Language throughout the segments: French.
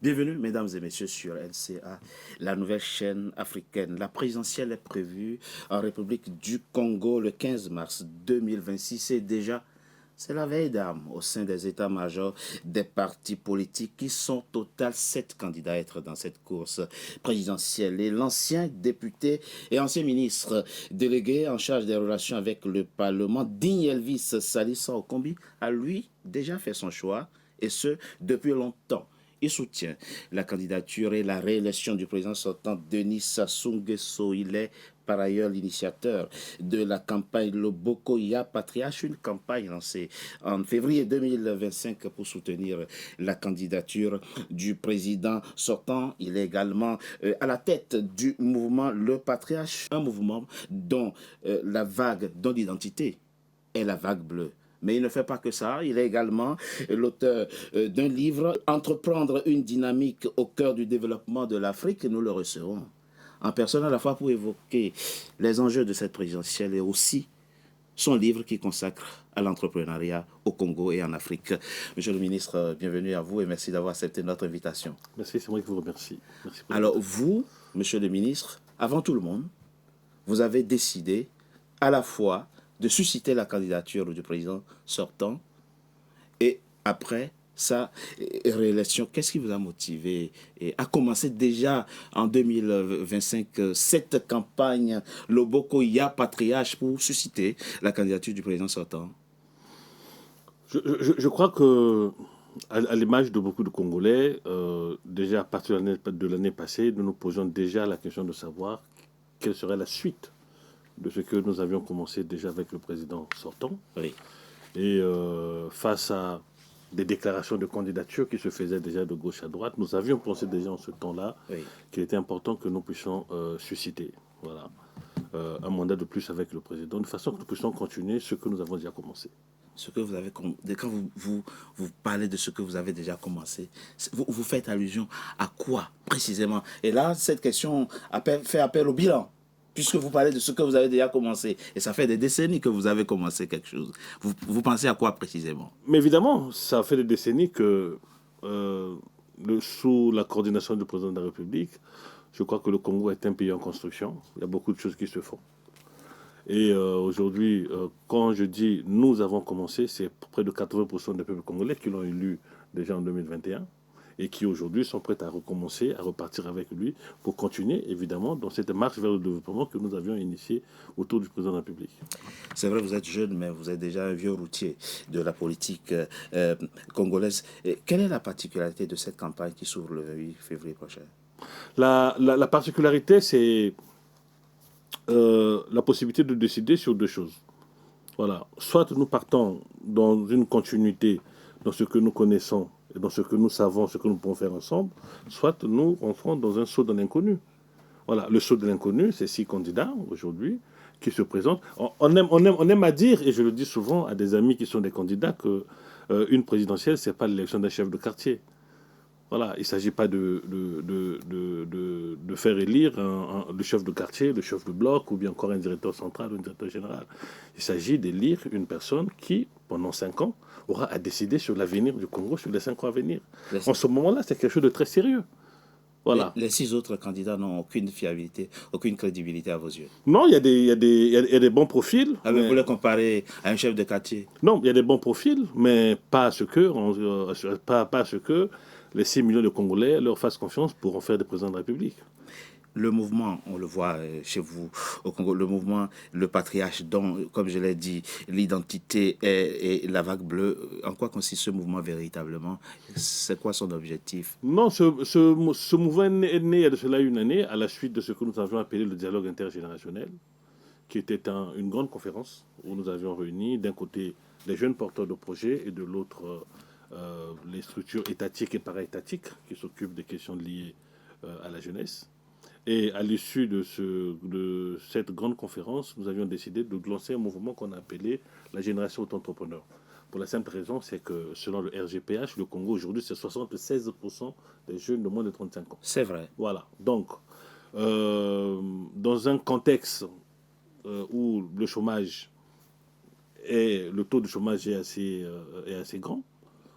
Bienvenue, mesdames et messieurs, sur LCA, la nouvelle chaîne africaine. La présidentielle est prévue en République du Congo le 15 mars 2026 et déjà, c'est la veille d'armes au sein des états-majors des partis politiques qui sont au total 7 candidats à être dans cette course présidentielle. Et l'ancien député et ancien ministre délégué en charge des relations avec le Parlement, Digne Elvis Salissa Okombi, a lui déjà fait son choix et ce depuis longtemps. Il soutient la candidature et la réélection du président sortant Denis Sassou Nguesso. Il est par ailleurs l'initiateur de la campagne Loboko Ya Patriarche, une campagne lancée en février 2025 pour soutenir la candidature du président sortant. Il est également à la tête du mouvement Le Patriarche, un mouvement dont dont l'identité est la vague bleue. Mais il ne fait pas que ça, il est également l'auteur d'un livre, Entreprendre une dynamique au cœur du développement de l'Afrique. Nous le recevrons en personne à la fois pour évoquer les enjeux de cette présidentielle et aussi son livre qui consacre à l'entrepreneuriat au Congo et en Afrique. Monsieur le ministre, bienvenue à vous et merci d'avoir accepté notre invitation. Merci, c'est moi qui vous remercie. Merci pour Alors vous, monsieur le ministre, avant tout le monde, vous avez décidé à la fois de susciter la candidature du président sortant et après sa réélection. Qu'est-ce qui vous a motivé à commencer déjà en 2025 cette campagne Loboko Ya Patriarche pour susciter la candidature du président sortant? je crois que, à l'image de beaucoup de Congolais, déjà à partir de l'année passée, nous nous posions déjà la question de savoir quelle serait la suite de ce que nous avions commencé déjà avec le président sortant. Oui. Et face à des déclarations de candidature qui se faisaient déjà de gauche à droite, nous avions pensé déjà en ce temps-là Oui. qu'il était important que nous puissions susciter un mandat de plus avec le président, de façon que nous puissions continuer ce que nous avons déjà commencé. Ce que vous avez quand vous parlez de ce que vous avez déjà commencé, vous faites allusion à quoi précisément? Et là, cette question fait appel au bilan, puisque vous parlez de ce que vous avez déjà commencé. Et ça fait des décennies que vous avez commencé quelque chose. Vous pensez à quoi précisément? Mais évidemment, ça fait des décennies que, sous la coordination du président de la République, je crois que le Congo est un pays en construction. Il y a beaucoup de choses qui se font. Et aujourd'hui, quand je dis nous avons commencé, c'est près de 80% des peuples congolais qui l'ont élu déjà en 2021 et qui aujourd'hui sont prêts à recommencer, à repartir avec lui pour continuer évidemment dans cette marche vers le développement que nous avions initiée autour du président de la République. C'est vrai, vous êtes jeune, mais vous êtes déjà un vieux routier de la politique congolaise. Et quelle est la particularité de cette campagne qui s'ouvre le 8 février prochain? La particularité, c'est la possibilité de décider sur deux choses. Voilà. Soit nous partons dans une continuité dans ce que nous connaissons, et dans ce que nous savons, ce que nous pouvons faire ensemble, soit nous rentrons dans un saut de l'inconnu. Voilà. Le saut de l'inconnu, c'est 6 candidats aujourd'hui qui se présentent. On aime à dire, et je le dis souvent à des amis qui sont des candidats, que une présidentielle, ce n'est pas l'élection d'un chef de quartier. Voilà, il ne s'agit pas de faire élire le chef de quartier, le chef de bloc, ou bien encore un directeur central ou un directeur général. Il s'agit d'élire une personne qui, pendant 5 ans, aura à décider sur l'avenir du Congo sur les 5 ans à venir. En ce moment-là, c'est quelque chose de très sérieux. Voilà. Les 6 autres candidats n'ont aucune fiabilité, aucune crédibilité à vos yeux. Non, il y a des bons profils. Ah, mais vous les comparez à un chef de quartier? Non, il y a des bons profils, mais pas à ce que les 6 millions de Congolais leur fassent confiance pour en faire des présidents de la République. Le mouvement, on le voit chez vous au Congo, le mouvement, le patriarche, dont, comme je l'ai dit, l'identité est la vague bleue. En quoi consiste ce mouvement véritablement? C'est quoi son objectif? Non, ce mouvement est né il y a de cela une année, à la suite de ce que nous avions appelé le dialogue intergénérationnel, qui était une grande conférence où nous avions réuni d'un côté les jeunes porteurs de projets et de l'autre les structures étatiques et para-étatiques qui s'occupent des questions liées à la jeunesse. Et à l'issue de cette grande conférence, nous avions décidé de lancer un mouvement qu'on a appelé la génération auto-entrepreneur. Pour la simple raison, c'est que selon le RGPH, le Congo aujourd'hui, c'est 76% des jeunes de moins de 35 ans. C'est vrai. Voilà. Donc, dans un contexte où le taux de chômage est assez grand,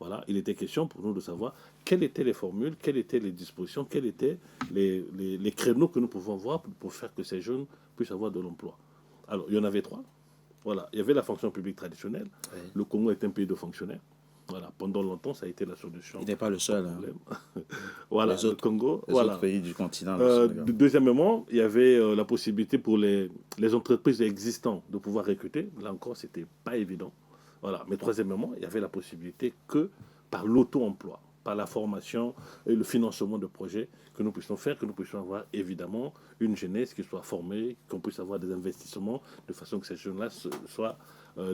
Voilà, il était question pour nous de savoir quelles étaient les formules, quelles étaient les dispositions, quels étaient les créneaux que nous pouvons voir pour faire que ces jeunes puissent avoir de l'emploi. Alors, il y en avait 3. Voilà, il y avait la fonction publique traditionnelle. Oui. Le Congo est un pays de fonctionnaires. Voilà, pendant longtemps, ça a été la solution. Il n'est pas le seul. Hein. Voilà, Les autres, le Congo. les Voilà. autres pays du continent. Le Sénégal. Deuxièmement, il y avait la possibilité pour les entreprises existantes de pouvoir recruter. Là encore, ce n'était pas évident. Voilà. Mais troisièmement, il y avait la possibilité que par l'auto-emploi, par la formation et le financement de projets que nous puissions faire, que nous puissions avoir évidemment une jeunesse qui soit formée, qu'on puisse avoir des investissements de façon que ces jeunes-là soient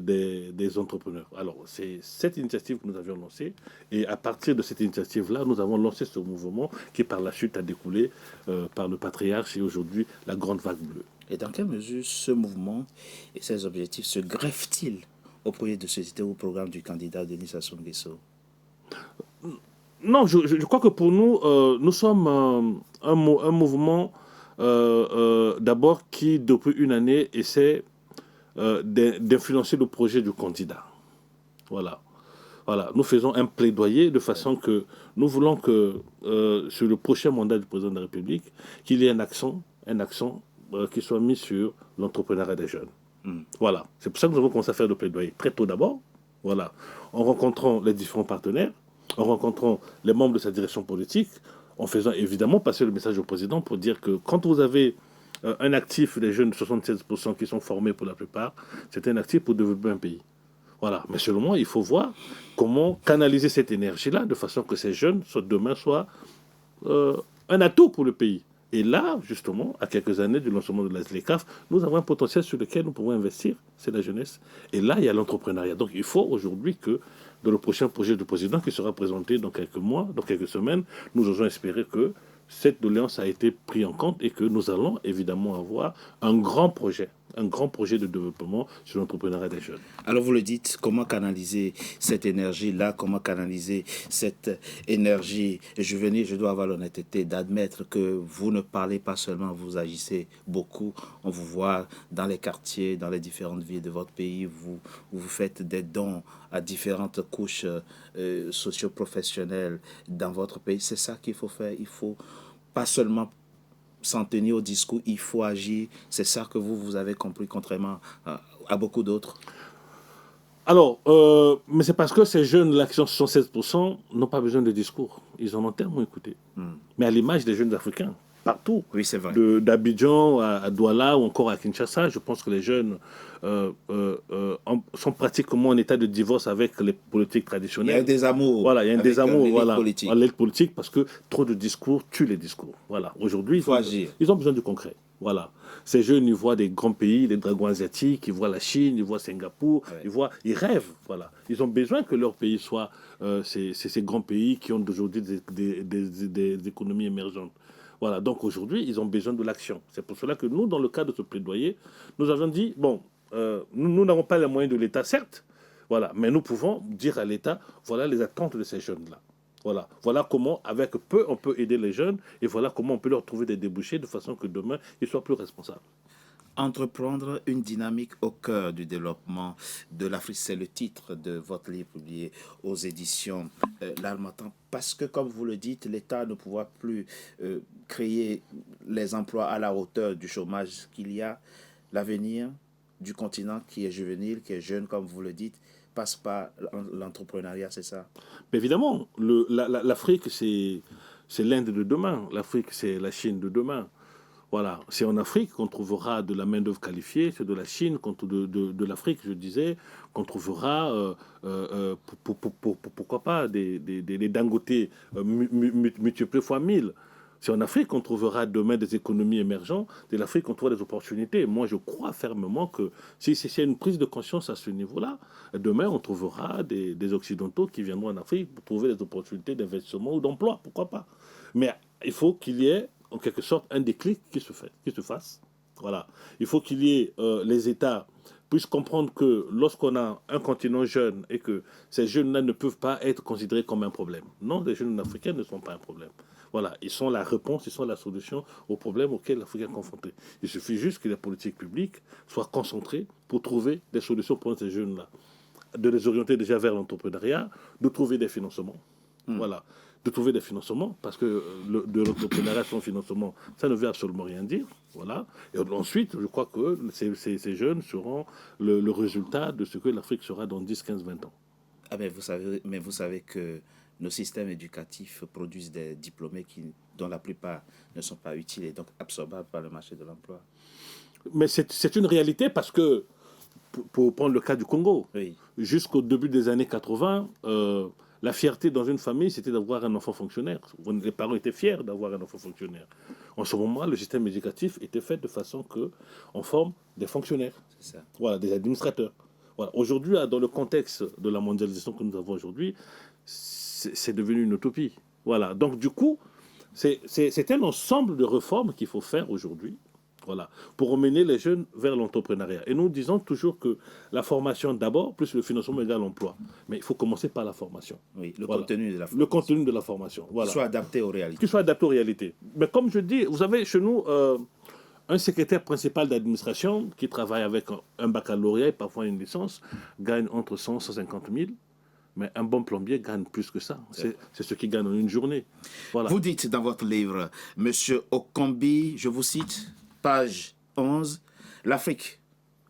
des entrepreneurs. Alors, c'est cette initiative que nous avions lancée et à partir de cette initiative-là, nous avons lancé ce mouvement qui par la suite a découlé par le patriarche et aujourd'hui la Grande Vague Bleue. Et dans quelle mesure ce mouvement et ses objectifs se greffent-ils au projet de société ou au programme du candidat Denis Sassou Nguesso? Non, je crois que pour nous, nous sommes un mouvement d'abord qui, depuis une année, essaie d'influencer le projet du candidat. Voilà. Voilà. Nous faisons un plaidoyer de façon que nous voulons que sur le prochain mandat du président de la République, qu'il y ait un accent qui soit mis sur l'entrepreneuriat des jeunes. Voilà. C'est pour ça que nous avons commencé à faire le plaidoyer très tôt d'abord. Voilà. En rencontrant les différents partenaires, en rencontrant les membres de sa direction politique, en faisant évidemment passer le message au président pour dire que quand vous avez un actif des jeunes de 76% qui sont formés pour la plupart, c'est un actif pour développer un pays. Voilà. Mais seulement, il faut voir comment canaliser cette énergie-là de façon que ces jeunes, demain, soient un atout pour le pays. Et là, justement, à quelques années du lancement de la ZLECAF, nous avons un potentiel sur lequel nous pouvons investir, c'est la jeunesse. Et là, il y a l'entrepreneuriat. Donc, il faut aujourd'hui que, dans le prochain projet du président qui sera présenté dans quelques mois, dans quelques semaines, nous osons espérer que cette doléance a été prise en compte et que nous allons évidemment avoir un grand projet de développement sur l'entrepreneuriat des jeunes. Alors vous le dites, comment canaliser cette énergie-là, comment canaliser cette énergie juvénile? Je dois avoir l'honnêteté d'admettre que vous ne parlez pas seulement, vous agissez beaucoup. On vous voit dans les quartiers, dans les différentes villes de votre pays, vous faites des dons à différentes couches socio-professionnelles dans votre pays. C'est ça qu'il faut faire. Il faut pas seulement s'en tenir au discours, il faut agir. C'est ça que vous avez compris, contrairement à beaucoup d'autres. Alors, mais c'est parce que ces jeunes-là qui sont 76% n'ont pas besoin de discours. Ils en ont tellement écouté. Mais à l'image des jeunes africains, partout, oui, c'est vrai. D'Abidjan à Douala ou encore à Kinshasa, je pense que les jeunes sont pratiquement en état de divorce avec les politiques traditionnelles. Il y a un désamour. Voilà, il y a un désamour. Voilà, politique. L'élite politique, parce que trop de discours tue les discours. Voilà. Aujourd'hui, ils ont besoin du concret. Voilà. Ces jeunes, ils voient des grands pays, les dragons asiatiques, ils voient la Chine, ils voient Singapour, ouais. Ils rêvent. Voilà. Ils ont besoin que leur pays soit ces grands pays qui ont aujourd'hui des économies émergentes. Voilà, donc aujourd'hui, ils ont besoin de l'action. C'est pour cela que nous, dans le cadre de ce plaidoyer, nous avons dit, bon, nous n'avons pas les moyens de l'État, certes, voilà, mais nous pouvons dire à l'État, voilà les attentes de ces jeunes-là. Voilà comment, avec peu, on peut aider les jeunes, et voilà comment on peut leur trouver des débouchés de façon que demain, ils soient plus responsables. Entreprendre une dynamique au cœur du développement de l'Afrique, c'est le titre de votre livre publié aux éditions L'Harmattan. Parce que, comme vous le dites, l'État ne pourra plus créer les emplois à la hauteur du chômage qu'il y a. L'avenir du continent qui est juvénile, qui est jeune, comme vous le dites, passe par l'entrepreneuriat, c'est ça? Mais évidemment, l'Afrique, c'est l'Inde de demain. L'Afrique, c'est la Chine de demain. Voilà, c'est en Afrique qu'on trouvera de la main-d'œuvre qualifiée, c'est de la Chine, de l'Afrique, je disais, qu'on trouvera, pourquoi pas, des Dangote multipliés fois 1000. C'est en Afrique qu'on trouvera demain des économies émergentes, de l'Afrique qu'on trouvera des opportunités. Moi, je crois fermement que si c'est une prise de conscience à ce niveau-là, demain, on trouvera des Occidentaux qui viendront en Afrique pour trouver des opportunités d'investissement ou d'emploi, pourquoi pas. Mais il faut qu'il y ait en quelque sorte un déclic qui se fasse. Voilà. Il faut qu'il y ait les États puissent comprendre que lorsqu'on a un continent jeune et que ces jeunes-là ne peuvent pas être considérés comme un problème. Non, les jeunes africains ne sont pas un problème. Voilà, ils sont la réponse, ils sont la solution aux problèmes auxquels l'Afrique est confrontée. Il suffit juste que les politiques publiques soient concentrées pour trouver des solutions pour ces jeunes-là. de les orienter déjà vers l'entrepreneuriat, de trouver des financements. Voilà. De trouver des financements, parce que de l'entrepreneuriat sans financement, ça ne veut absolument rien dire. Voilà. Et ensuite, je crois que ces jeunes seront le résultat de ce que l'Afrique sera dans 10, 15, 20 ans. Ah ben vous savez que nos systèmes éducatifs produisent des diplômés dont la plupart ne sont pas utiles et donc absorbables par le marché de l'emploi. Mais c'est une réalité parce que, pour prendre le cas du Congo, Oui. jusqu'au début des années 80, la fierté dans une famille, c'était d'avoir un enfant fonctionnaire. Les parents étaient fiers d'avoir un enfant fonctionnaire. En ce moment, le système éducatif était fait de façon qu'on forme des fonctionnaires, C'est ça. voilà, des administrateurs. Voilà. Aujourd'hui, dans le contexte de la mondialisation que nous avons aujourd'hui, c'est devenu une utopie. Voilà. Donc, du coup, c'est un ensemble de réformes qu'il faut faire aujourd'hui, voilà, pour emmener les jeunes vers l'entrepreneuriat. Et nous disons toujours que la formation d'abord, plus le financement égale l'emploi. Mais il faut commencer par la formation. Oui, le Voilà. contenu de la formation. Le contenu de la formation. Voilà. Qui soit adapté aux réalités. Qui soit adapté aux réalités. Mais comme je dis, vous avez chez nous un secrétaire principal d'administration qui travaille avec un baccalauréat et parfois une licence, gagne entre 100 et 150 000. Mais un bon plombier gagne plus que ça. C'est ce qu'il gagne en une journée. Voilà. Vous dites dans votre livre, Monsieur Okombi, je vous cite, page 11, l'Afrique,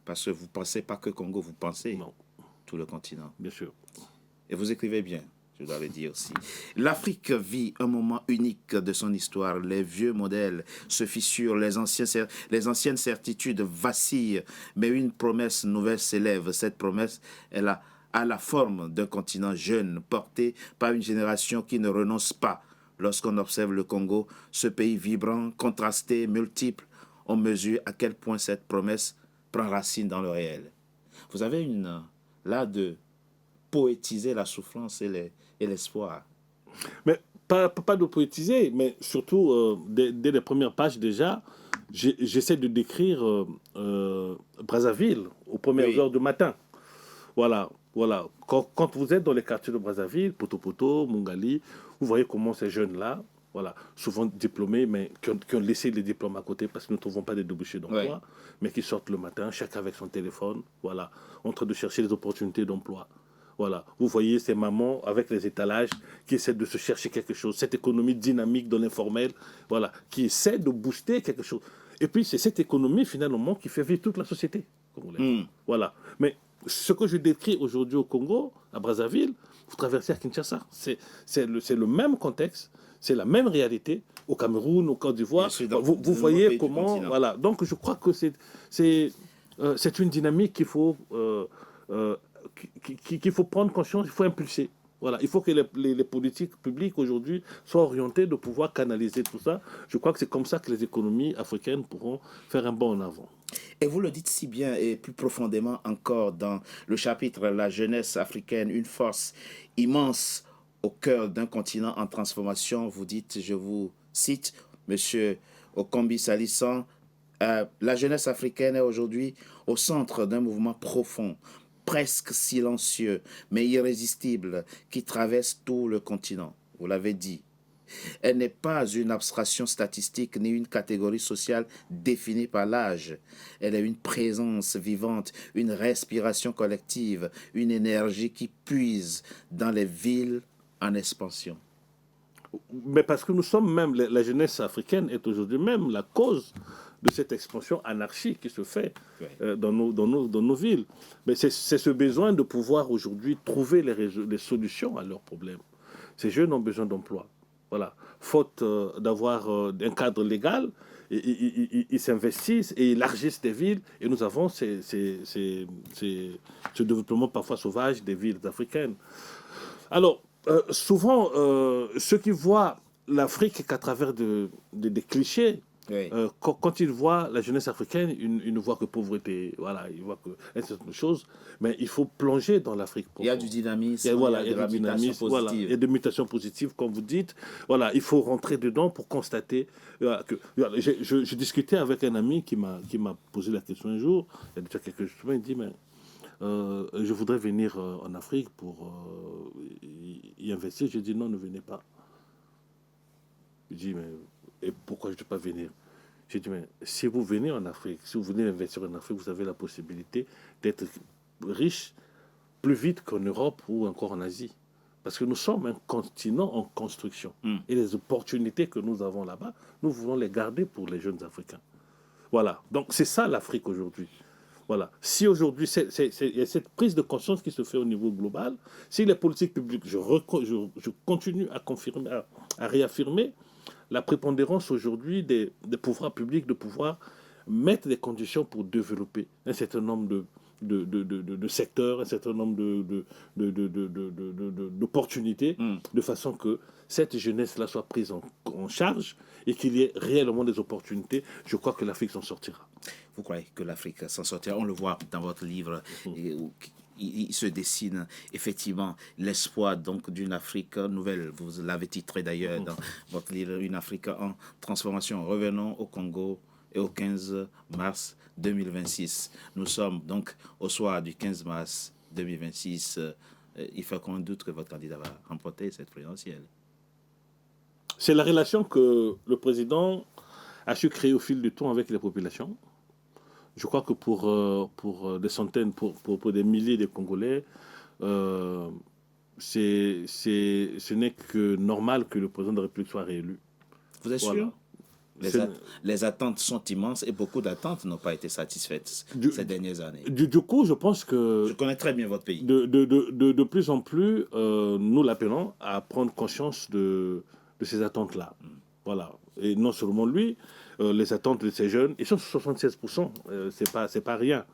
parce que vous ne pensez pas que Congo, vous pensez Non. Tout le continent. Bien sûr. Et vous écrivez bien, je dois le dire aussi. L'Afrique vit un moment unique de son histoire. Les vieux modèles se fissurent, les anciennes certitudes vacillent, mais une promesse nouvelle s'élève. Cette promesse, elle a la forme d'un continent jeune, porté par une génération qui ne renonce pas. Lorsqu'on observe le Congo, ce pays vibrant, contrasté, multiple, on mesure à quel point cette promesse prend racine dans le réel. Vous avez une là de poétiser la souffrance et l'espoir. Mais pas de poétiser, mais surtout, dès les premières pages déjà, j'essaie de décrire Brazzaville aux premières heures du matin. Voilà, voilà. Quand vous êtes dans les quartiers de Brazzaville, Poto, Mungali, vous voyez comment ces jeunes-là, voilà, souvent diplômés, mais qui ont laissé les diplômes à côté parce que nous ne trouvons pas de débouchés d'emploi, mais qui sortent le matin, chacun avec son téléphone, voilà, en train de chercher les opportunités d'emploi. Voilà, vous voyez ces mamans avec les étalages qui essaient de se chercher quelque chose, cette économie dynamique de l'informel, voilà, qui essaie de booster quelque chose. Et puis c'est cette économie finalement qui fait vivre toute la société congolaise. Voilà. Mais ce que je décris aujourd'hui au Congo, à Brazzaville, vous traversez à Kinshasa. C'est le même contexte, c'est la même réalité. Au Cameroun, au Côte d'Ivoire, vous voyez comment. Voilà. Donc je crois que c'est une dynamique qu'il faut prendre conscience, il faut impulser. Voilà, il faut que les politiques publiques aujourd'hui soient orientées de pouvoir canaliser tout ça. Je crois que c'est comme ça que les économies africaines pourront faire un bond en avant. Et vous le dites si bien et plus profondément encore dans le chapitre La jeunesse africaine, une force immense au cœur d'un continent en transformation. Vous dites, je vous cite, Monsieur Okombi Salisson, la jeunesse africaine est aujourd'hui au centre d'un mouvement profond, presque silencieux, mais irrésistible, qui traverse tout le continent. Vous l'avez dit. Elle n'est pas une abstraction statistique ni une catégorie sociale définie par l'âge. Elle est une présence vivante, une respiration collective, une énergie qui puise dans les villes en expansion. Mais parce que nous sommes même, la jeunesse africaine est aujourd'hui même la cause de cette expansion anarchique qui se fait dans nos villes. Mais c'est ce besoin de pouvoir aujourd'hui trouver les solutions à leurs problèmes. Ces jeunes ont besoin d'emploi. Voilà. Faute d'avoir un cadre légal, ils s'investissent et élargissent des villes. Et nous avons ce développement parfois sauvage des villes africaines. Alors, souvent, ceux qui voient l'Afrique qu'à travers des clichés, quand ils voient la jeunesse africaine, ils ne voient que pauvreté, voilà, ils voient que certaines choses, mais il faut plonger dans l'Afrique profonde. Il y a du dynamisme, il y a de la mutation positive. Voilà, il y a des mutations positives, comme vous dites. Voilà, il faut rentrer dedans pour constater que... Je discutais avec un ami qui m'a posé la question un jour, il y a déjà quelques jours, il dit, mais je voudrais venir en Afrique pour y investir. J'ai dit, non, ne venez pas. Il dit, mais... Et pourquoi je ne peux pas venir? J'ai dit, mais si vous venez en Afrique, si vous venez investir en Afrique, vous avez la possibilité d'être riche, plus vite qu'en Europe ou encore en Asie. Parce que nous sommes un continent en construction. Et les opportunités que nous avons là-bas, nous voulons les garder pour les jeunes Africains. Voilà. Donc c'est ça l'Afrique aujourd'hui. Voilà. Si aujourd'hui, il y a cette prise de conscience qui se fait au niveau global, si les politiques publiques, je continue à confirmer, à réaffirmer la prépondérance aujourd'hui des pouvoirs publics de pouvoir mettre des conditions pour développer un certain nombre de secteurs, un certain nombre d'opportunités, de façon que cette jeunesse-là soit prise en charge et qu'il y ait réellement des opportunités. Je crois que l'Afrique s'en sortira. Vous croyez que l'Afrique s'en sortira? On le voit dans votre livre. Il se dessine effectivement l'espoir donc d'une Afrique nouvelle. Vous l'avez titré d'ailleurs dans votre livre, Une Afrique en transformation. Revenons au Congo et au 15 mars 2026. Nous sommes donc au soir du 15 mars 2026. Il fait aucun doute que votre candidat va remporter cette présidentielle. C'est la relation que le président a su créer au fil du temps avec les populations. Je crois que pour des centaines, pour des milliers de Congolais, ce n'est que normal que le président de la République soit réélu. Vous êtes sûr? Les attentes sont immenses et beaucoup d'attentes n'ont pas été satisfaites ces dernières années. Du coup, je pense que... Je connais très bien votre pays. De plus en plus, nous l'appelons à prendre conscience de ces attentes-là. Voilà. Et non seulement lui, les attentes de ces jeunes, ils sont sur 76%, c'est pas rien.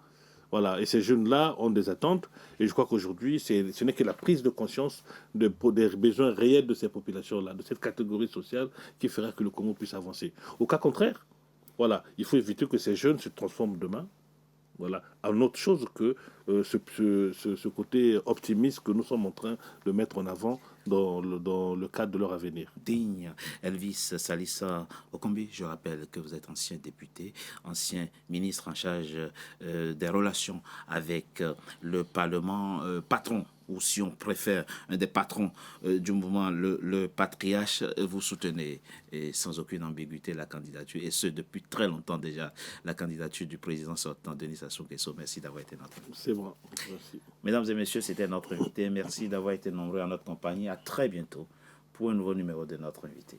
Voilà. Et ces jeunes-là ont des attentes, et je crois qu'aujourd'hui, ce n'est que la prise de conscience des besoins réels de ces populations-là, de cette catégorie sociale, qui fera que le Congo puisse avancer. Au cas contraire, voilà, il faut éviter que ces jeunes se transforment demain. Voilà, en autre chose que ce côté optimiste que nous sommes en train de mettre en avant dans le cadre de leur avenir. Digne Elvis Salissa Okombi, je rappelle que vous êtes ancien député, ancien ministre en charge des relations avec le Parlement, patron, ou si on préfère, un des patrons du mouvement, le patriarche. Vous soutenez sans aucune ambiguïté la candidature, et ce depuis très longtemps déjà, la candidature du président sortant, Denis Sassou Nguesso. Merci d'avoir été notre invité. C'est bon, merci. Mesdames et messieurs, c'était notre invité. Merci d'avoir été nombreux à notre compagnie. À très bientôt pour un nouveau numéro de notre invité.